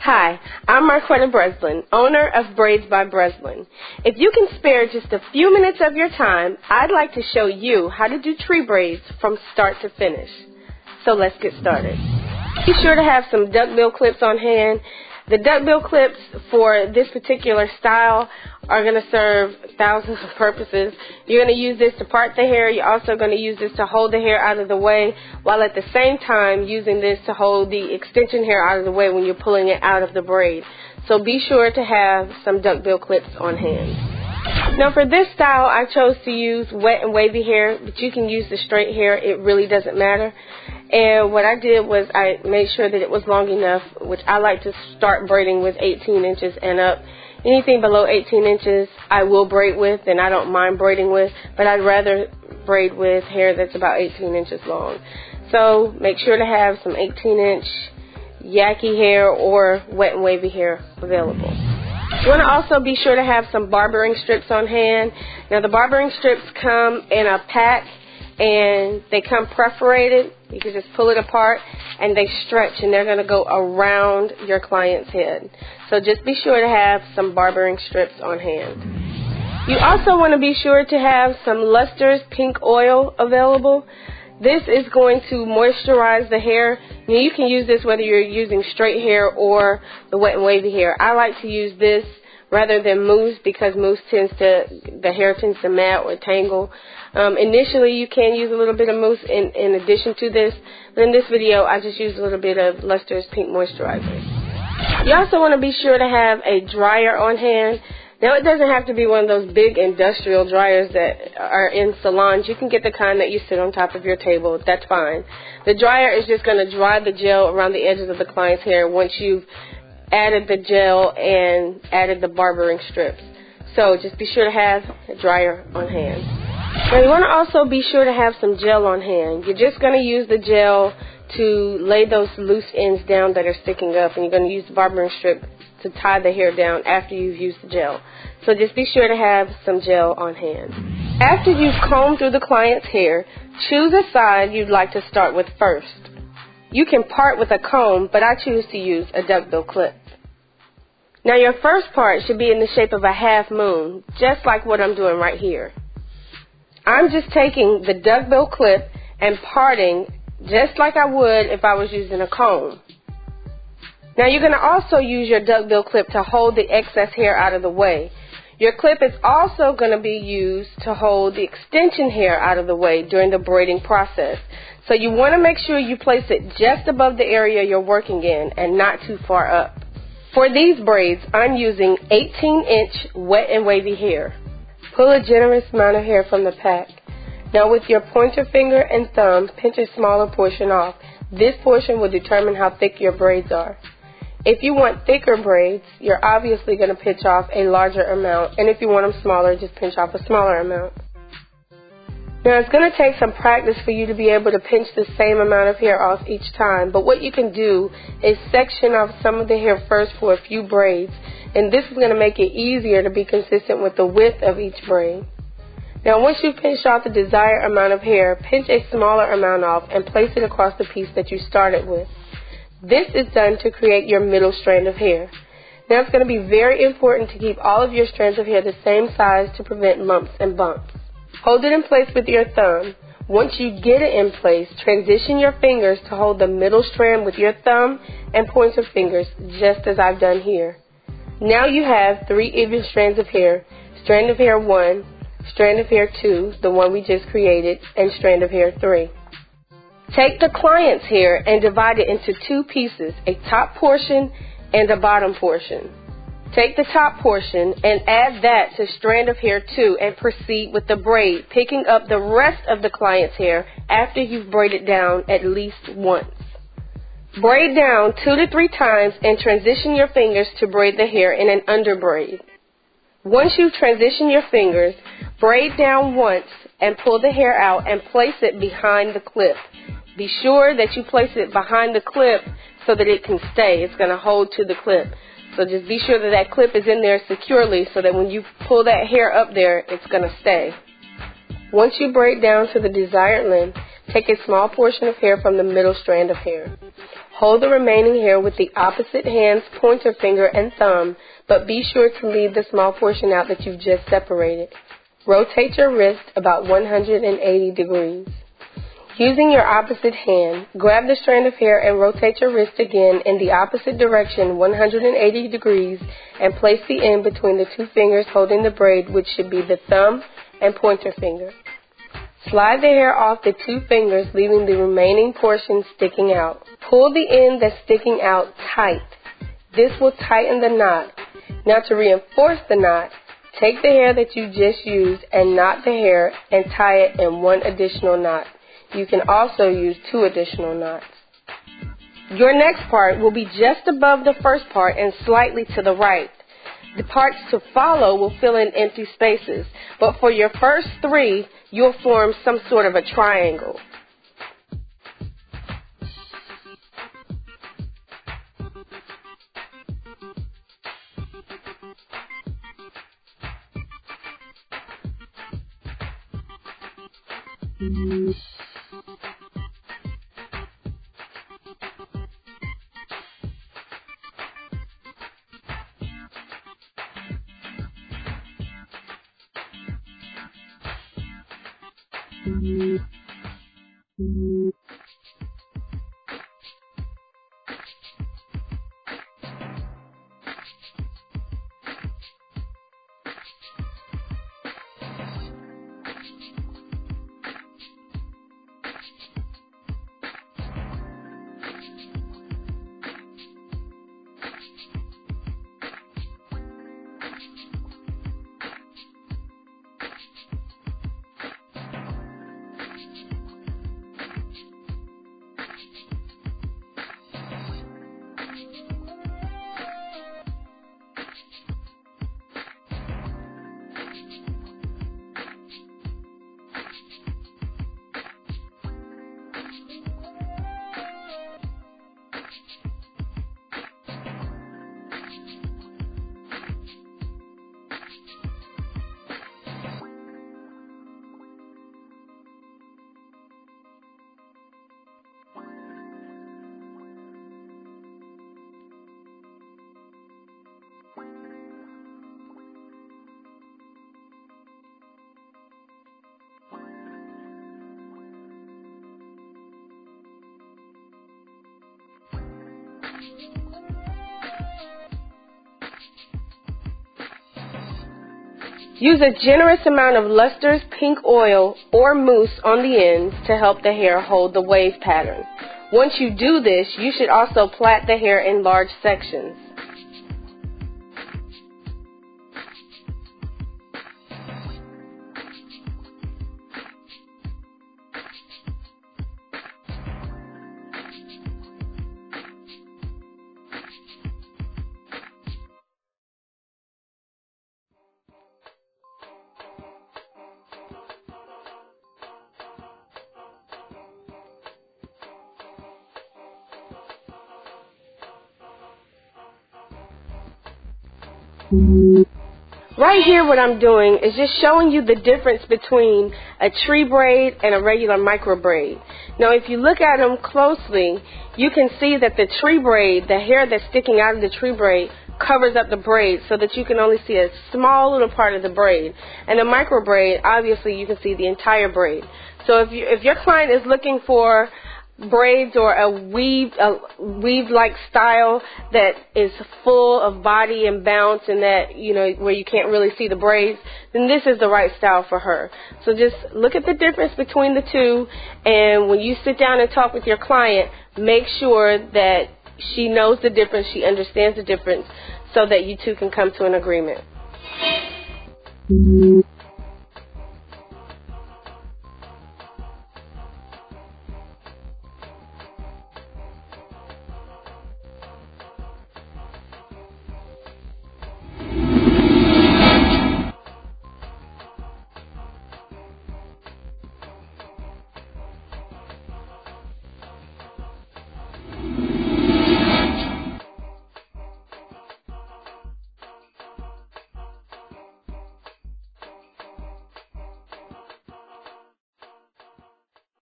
Hi, I'm Marquetta Breslin, owner of Braids by Breslin. If you can spare just a few minutes of your time, I'd like to show you how to do tree braids from start to finish. So let's get started. Be sure to have some duckbill clips on hand. The duckbill clips for this particular style are going to serve thousands of purposes. You're going to use this to part the hair. You're also going to use this to hold the hair out of the way, while at the same time using this to hold the extension hair out of the way when you're pulling it out of the braid. So be sure to have some duckbill clips on hand. Now for this style, I chose to use wet and wavy hair, but you can use the straight hair. It really doesn't matter. And what I did was I made sure that it was long enough, which I like to start braiding with 18 inches and up. Anything below 18 inches I will braid with, and I don't mind braiding with, but I'd rather braid with hair that's about 18 inches long. So make sure to have some 18-inch yaki hair or wet and wavy hair available. You want to also be sure to have some barbering strips on hand. Now the barbering strips come in a pack and they come perforated. You can just pull it apart and they stretch and they're going to go around your client's head. So just be sure to have some barbering strips on hand. You also want to be sure to have some Luster's pink oil available. This is going to moisturize the hair. Now, you can use this whether you're using straight hair or the wet and wavy hair. I like to use this rather than mousse because mousse the hair tends to mat or tangle. Initially, you can use a little bit of mousse in addition to this. But in this video, I just used a little bit of Luster's pink moisturizer. You also want to be sure to have a dryer on hand. Now, it doesn't have to be one of those big industrial dryers that are in salons. You can get the kind that you sit on top of your table. That's fine. The dryer is just going to dry the gel around the edges of the client's hair once you've added the gel and added the barbering strips. So just be sure to have a dryer on hand. Now, you want to also be sure to have some gel on hand. You're just going to use the gel to lay those loose ends down that are sticking up, and you're going to use the barbering strip to tie the hair down after you've used the gel. So just be sure to have some gel on hand. After you've combed through the client's hair, choose a side you'd like to start with first. You can part with a comb, but I choose to use a duckbill clip. Now your first part should be in the shape of a half moon, just like what I'm doing right here. I'm just taking the duckbill clip and parting just like I would if I was using a comb. Now you're going to also use your duckbill clip to hold the excess hair out of the way. Your clip is also going to be used to hold the extension hair out of the way during the braiding process. So you want to make sure you place it just above the area you're working in and not too far up. For these braids, I'm using 18-inch wet and wavy hair. Pull a generous amount of hair from the pack. Now with your pointer finger and thumb, pinch a smaller portion off. This portion will determine how thick your braids are. If you want thicker braids, you're obviously going to pinch off a larger amount, and if you want them smaller, just pinch off a smaller amount. Now it's going to take some practice for you to be able to pinch the same amount of hair off each time, but what you can do is section off some of the hair first for a few braids, and this is going to make it easier to be consistent with the width of each braid. Now once you've pinched off the desired amount of hair, pinch a smaller amount off and place it across the piece that you started with. This is done to create your middle strand of hair. Now it's going to be very important to keep all of your strands of hair the same size to prevent lumps and bumps. Hold it in place with your thumb. Once you get it in place, transition your fingers to hold the middle strand with your thumb and pointer fingers, just as I've done here. Now you have 3 even strands of hair: strand of hair 1, strand of hair 2, the one we just created, and strand of hair 3. Take the client's hair and divide it into 2 pieces, a top portion and a bottom portion. Take the top portion and add that to strand of hair 2 and proceed with the braid, picking up the rest of the client's hair after you've braided down at least once. Braid down 2 to 3 times and transition your fingers to braid the hair in an under braid. Once you transition your fingers, braid down once and pull the hair out and place it behind the clip. Be sure that you place it behind the clip so that it can stay. It's going to hold to the clip. So just be sure that that clip is in there securely so that when you pull that hair up there, it's going to stay. Once you braid down to the desired length, take a small portion of hair from the middle strand of hair. Hold the remaining hair with the opposite hand's pointer finger and thumb, but be sure to leave the small portion out that you've just separated. Rotate your wrist about 180 degrees. Using your opposite hand, grab the strand of hair and rotate your wrist again in the opposite direction 180 degrees and place the end between the two fingers holding the braid, which should be the thumb and pointer finger. Slide the hair off the two fingers, leaving the remaining portion sticking out. Pull the end that's sticking out tight. This will tighten the knot. Now to reinforce the knot, take the hair that you just used and knot the hair and tie it in one additional knot. You can also use 2 additional knots. Your next part will be just above the first part and slightly to the right. The parts to follow will fill in empty spaces, but for your first 3, you'll form some sort of a triangle. Use a generous amount of Luster's pink oil or mousse on the ends to help the hair hold the wave pattern. Once you do this, you should also plait the hair in large sections. Right here what I'm doing is just showing you the difference between a tree braid and a regular micro braid. Now if you look at them closely, you can see that the tree braid, the hair that's sticking out of the tree braid, covers up the braid so that you can only see a small little part of the braid. And the micro braid, obviously you can see the entire braid. So if your client is looking for braids or a weave-like style that is full of body and bounce and that, you know, where you can't really see the braids, then this is the right style for her. So just look at the difference between the two, and when you sit down and talk with your client, make sure that she knows the difference, she understands the difference, so that you two can come to an agreement.